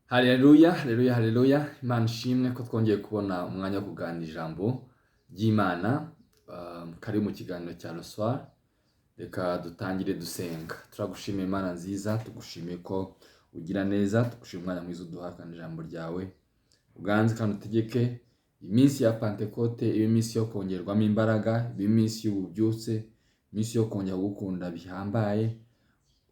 Haleluya, haleluya, haleluya. Imana ishimwe ko twongeye kubona umwanya wo kuganira ijambo ry'Imana. Kari mu kiganiro cya soir. Reka dutangire dusenga. Turagushimiye Imana nziza, tugushimiye ko ugira neza, tugushimiye umwanya mwiza uduha kandi ijambo ryawe. Uganze kandi utegeke iminsi ya Pentecote, iminsi yo kongerwamo imbaraga, iminsi y'ububyutse, iminsi yo kongera gukunda bihambaye.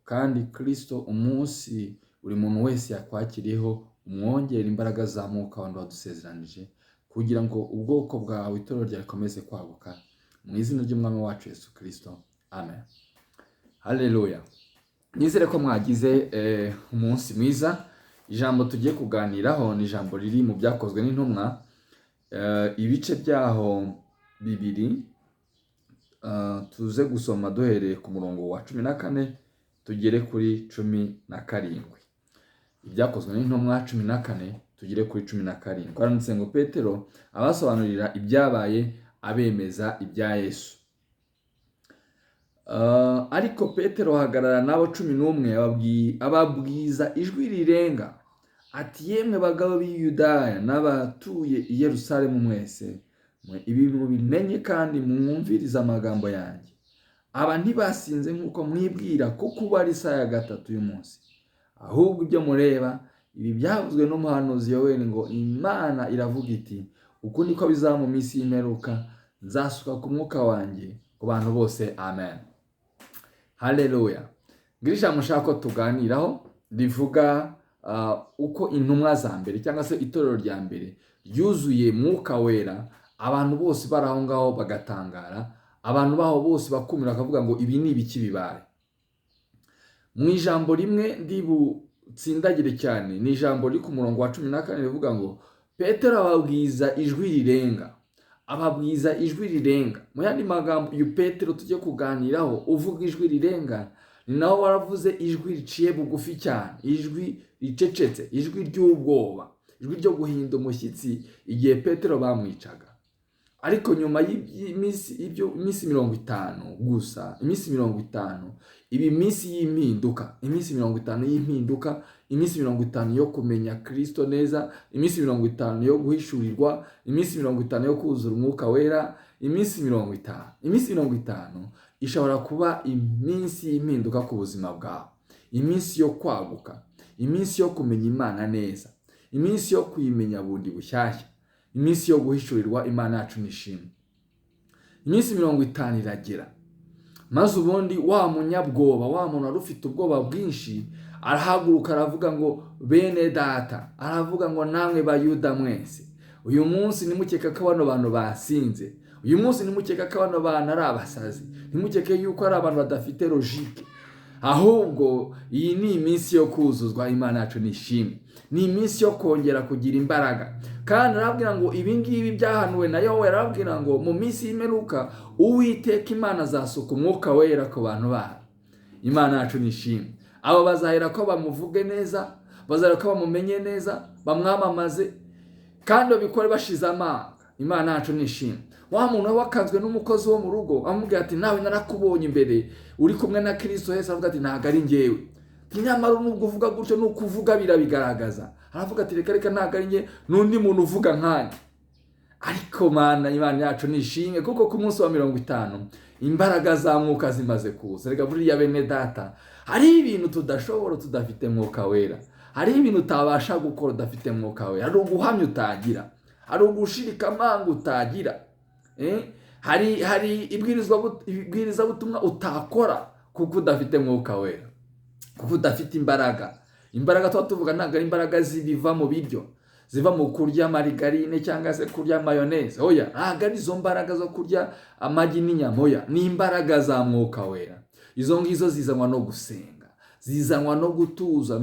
Kandi Kristo umunsi buri muntu wese yakwakiriyeho umwongera imbaraga za Mwuka wandi wadusezeranije kugira ngo ubwoko bwawe itorero ryawe rikomeze kwaguka mu izina ry'umwami wacu Yesu Kristo. Amen. Haleluya. Nizere ko mwagize umunsi mwiza. Ijambo tugiye kuganiraho ni ijambo riri mu byakozwe n'intumwa, ibice byaho bibiri. Tuze gusoma duhereye ku murongo wa 14 tugere kuri 17. Ibyakozwe n'intumwa 14 tugere kuri 17. Kwaranditse ngo Petero abasobanurira ibyabaye abemeza ibya Yesu. Ariko Petero ahagarara nabo 11 ababwiza ijwi rirenga ati, yemwe bagabo b'i Yudaya n'abatuye i Yerusalemu mwese, ibi mubimenye kandi mwumvirize amagambo yanjye. Aba ntibasinze nk'uko mwibwira ko kuba ari isaha ya gatatu y'umunsi, ahubwo ibyo mureba ibi byavuzwe n'umuhanuzi Yoweli ngo Imana iravuga iti, uku niko bizaba mu minsi y'imperuka, nzasuka ku mwuka wanjye ku bantu bose. Amen. Haleluya. Ngirisha mushaka ko tuganiraho rivuga uko intumwa za mbere cyangwa se itorero rya mbere ryuzuye mwuka wera, abantu bose baraho ngaho bagatangara, abantu baho bose bakumira bakavuga ngo ibi ni ibiki bibaye. Mu ijambo rimwe ndibutsindagire cyane, ni ijambo riri ku murongo wa 14 rivuga ngo Petero ababwiza ijwi rirenga. Ababwiza ijwi rirenga. Mu yandi magambo uyu Petero tujye kuganiraho uvuga ijwi rirenga, ni naho waravuze ijwi riciye bugufi cyane, ijwi ricecetse, ijwi ry'ubwoba, ijwi ryo guhinda umushyitsi igihe Petero bamwicaga. Ariko nyuma y'iminsi 50 gusa, iminsi 50, ibi minsi y'impinduka, iminsi 50 y'impinduka, iminsi 50 yo kumenya Kristo neza, iminsi 50 yo guhishurirwa, iminsi 50 yo kuzura umwuka wera, iminsi 50. Iminsi 50 ishobora kuba iminsi y'impinduka ku buzima bwawe, iminsi yo kwaguka, iminsi yo kumenya Imana neza, iminsi yo kuyimenya bundi bushyashya, iminsi yo guhishurirwa Imana yacu nishimwe. Iminsi 50 iragera, maze ubundi wa munyabwoba, wa muntu wari ufite ubwoba bwinshi, arahaguruka aravuga ngo bene data, aravuga ngo namwe Bayuda mwese, uyu munsi nimukeka ko bano bantu basinze, uyu munsi nimukeka ko bano bantu ari abasazi, nimukeke yuko ari abantu badafite logique, ahubwo iyi ni iminsi yo kuzuzwa Imana yacu nishimwe, ni iminsi yo kongera kugira imbaraga. Kandi arabwira ngo ibi ngibi byahanuwe na Yoweli, arabwira ngo mu minsi y'imperuka Uwiteka Imana azasuka umwuka wera ku bantu bayo. Imana yacu nishimwe. Abo bazahera ko bamuvuge neza, bazahera ko bamumenye neza, bamwamamaze kandi babikore bashize amanga. Imana yacu nishimwe. Wa muntu wakanzwe n'umukozi wo mu rugo amubwira ati, nawe narakubonye imbere uri kumwe na Kristo Yesu, avuga ati ntago ari njyewe. Nyamara nubwo uvuga gutyo nuko uvuga birabigaragaza. Aravuga ati reka ntago ari njye, n'undi muntu uvuga nkanjye. Ariko Imana yacu nishimwe kuko ku munsi wa 50 imbaraga za mwuka zimaze kuza. Reka buriya bene data, hari ibintu tudashobora tudafite mwuka wera, hari ibintu utabasha gukora udafite mwuka wera, hari uguhamya utagira, hari ugushirika amanga utagira, hari ibwiriza butumwa utakora kuko udafite mwuka wera, kuko udafite imbaraga. Imbaraga tuvuga ntabwo ari imbaraga zibiva mu biryo, ziva mu kurya marigarine cyangwa se kurya mayoneze. Oya, ntabwo ari izo mbaraga zo kurya amagi n'inyama. Oya, ni imbaraga za mwuka wera. Izo ngizo zizanwa no gusenga, zizanwa no gutuza,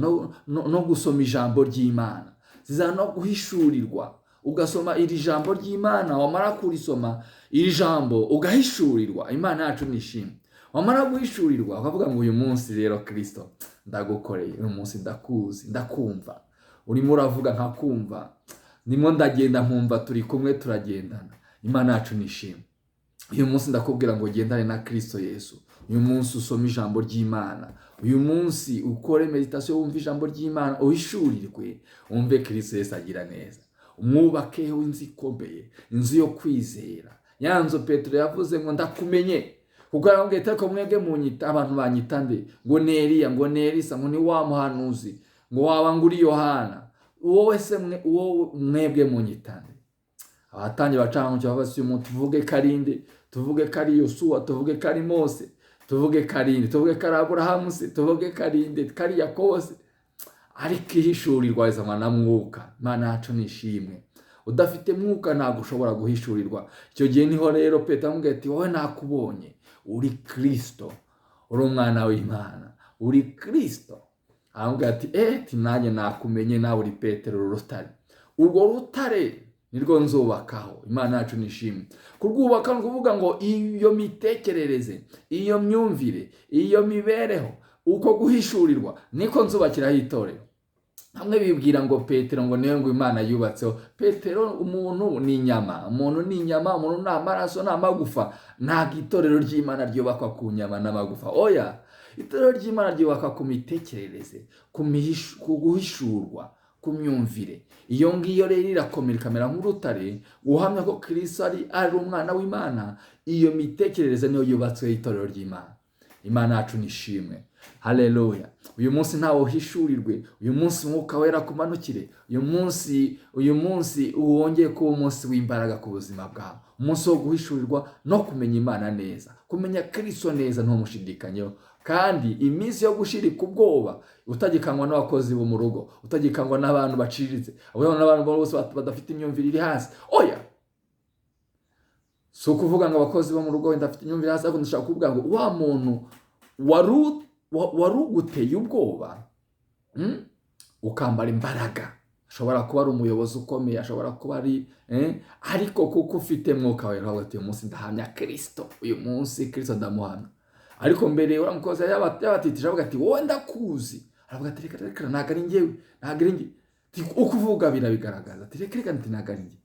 no gusoma ijambo ry'Imana, zizanwa no guhishurirwa. Ugasoma iri jambo ry'Imana, wamara kurisoma iri jambo ugahishurirwa. Imana yacu nishimwe. Wamara guhishurirwa ukavuga ngo uyu munsi rero Kristo ndagukoreye, uyu munsi ndakuzi, ndakumva, urimo uravuga nkakumva, ndimo ndagenda nkumva, turi kumwe turagendana. Imana yacu nishimwe. uyu munsi ndakubwira ngo gendane na Kristo Yesu. Uyu munsi usome ijambo ry'Imana. Uyu munsi ukore meditation, wumve ijambo ry'Imana, uhishurirwe, wumve Kristo Yesu agira neza. Umwubakeho inzu ikomeye, inzu yo kwizera. Ya nzu Petero yavuze ngo ndakumenye. Kuko arambwira ati ariko mwebwe munyita, abantu banyita nde? Ngo ni Eliya, ngo ni Elisa, ngo ni wa muhanuzi, ngo waba nguri Yohana. Wowe se mwebwe munyita nde? Abatangiye bacanguke bavasi umuntu, tuvuge karinde, tuvuge kari Yosuwa, tuvuge kari Mose, tuvuge karinde, tuvuge kari Aburahamu se, tuvuge karinde, kari Yakobo se. Ariko ihishurirwa rizanwa na mwuka. Imana yacu nishimwe. Udafite mwuka ntabwo ushobora guhishurirwa. Icyo gihe niho rero Petero amubwira ati wowe nakubonye, uri Kristo, uri umwana w'Imana, uri Kristo. Aramubwira ati nanjye nakumenye, nawe uri Petero urutare. Urwo rutare nirwo nzubakaho. Imana yacu nishimwe. Kurwubaka ni ukuvuga ngo iyo mitekerereze, iyo myumvire, iyo mibereho, uko guhishurirwa niko nzubakiraho itorero. Hamwe bibwira ngo Petero ngo niwe ngo Imana yubatseho. Petero umuntu ni inyama, umuntu ni inyama, umuntu ni amaraso, ni amagufa. Ntabwo itorero ry'Imana ryubakwa ku nyama n'amagufa. Oya, itorero ry'Imana ryubakwa ku mitekerereze, ku guhishurwa, ku myumvire. Iyo ngiyo rero irakomera ikamera nk'urutare, guhamya ko Kristo ari umwana w'Imana. Iyo mitekerereze niyo yubatsweho itorero ry'Imana. Imana yacu nishimwe. Haleluya. Uyu munsi ntawe uhishurirwe. Uyu munsi Mwuka Wera kumanukire. Uyu munsi uwongeye kuba umunsi w'imbaraga ku buzima bwawe. Umunsi wo guhishurirwa no kumenya Imana neza. Kumenya Kristo neza ntumushidikanyeho. Kandi iminsi yo gushirika ubwoba utagikangwa n'abakozi bo mu rugo, utagikangwa n'abantu baciriritse, abona n'abantu bose badafite imyumvire iri hasi. Oya. So kuvuga ngo abakozi bo mu rugo wenda afite imyumvire hasi, ariko ndashaka kuvuga ngo wa muntu waruguteye ubwoba, ukambara imbaraga. Ashobora kuba ari umuyobozi ukomeye, ashobora kuba ari ariko kuko ufite Mwuka Wera, uyu munsi ndahamya Kristo, uyu munsi Kristo ndamuhamya. Ariko mbere uramukozi yabatitije avuga ati wowe ndakuzi. Aravuga ati reka ntabwo ari njyewe, ntabwo ari njye. Ukuvuga birabigaragaza ati reka ntabwo ari njye.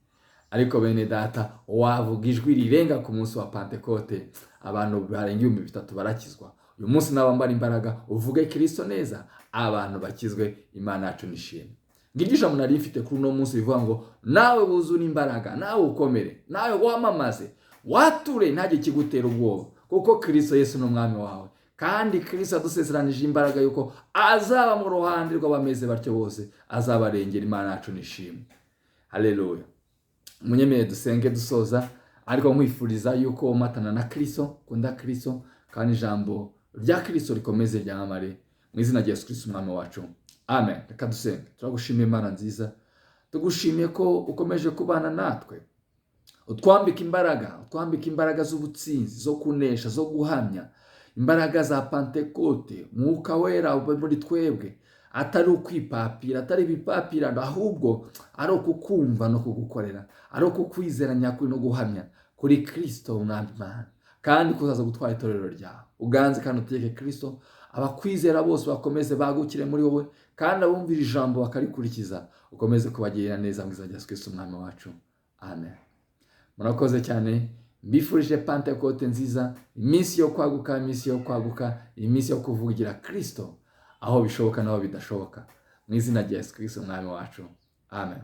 Ariko bene data, wavuga ijwi rirenga ku munsi wa Pentekote, abantu barenga 3000 barakizwa. Uyu munsi nabambara imbaraga, uvuge Kristo neza, abantu bakizwe. Imana yacu nishimwe. Ngigisha munari ifite kuri no munsi bivuga ngo nawe wuzura imbaraga, nawe ukomere, nawe wamamaze, wature ntaje kigutera ubwoba, kuko Kristo Yesu ni umwami wawe. Kandi Kristo adusezeranije imbaraga yuko azaba mu ruhande rw'abameze batyo bose, azabarengera. Imana yacu nishimwe. Haleluya. Munyemeye dusenge dusoza, ariko nkwifuriza yuko umatana na Kristo, kunda Kristo, kandi ijambo rya Kristo rikomeze ryamamare mu izina rya Yesu Kristo umwami wacu. Amen. Reka dusenge. Turagushimiye Imana nziza, tugushimiye ko ukomeje kubana natwe, utwambika imbaraga z'ubutsinzi, zo kunesha, zo guhamya, imbaraga za Pentekote. Mwuka Wera ube muri twebwe, atari ukwipapira, atari ibipapira, ahubwo ari ukukumva no kugukorera, ari ukukwizera nyakuri no guhamya kuri Kristo umwami Imana, kandi kuzaza gutwara itorero ryawe. Uganze kandi utegeke Kristo, abakwizera bose bakomeze bagukire muri wowe, kandi abumvira ijambo bakarikurikiza, ukomeze kubagirira neza mu izina rya Yesu Kristo umwami wacu. Amen. Murakoze cyane. Mbifurije Pentekote nziza, iminsi yo kwaguka, iminsi yo kuvugira Kristo aho bishoboka naho bidashoboka, mu izina rya Yesu Kristo umwami wacu. Amen.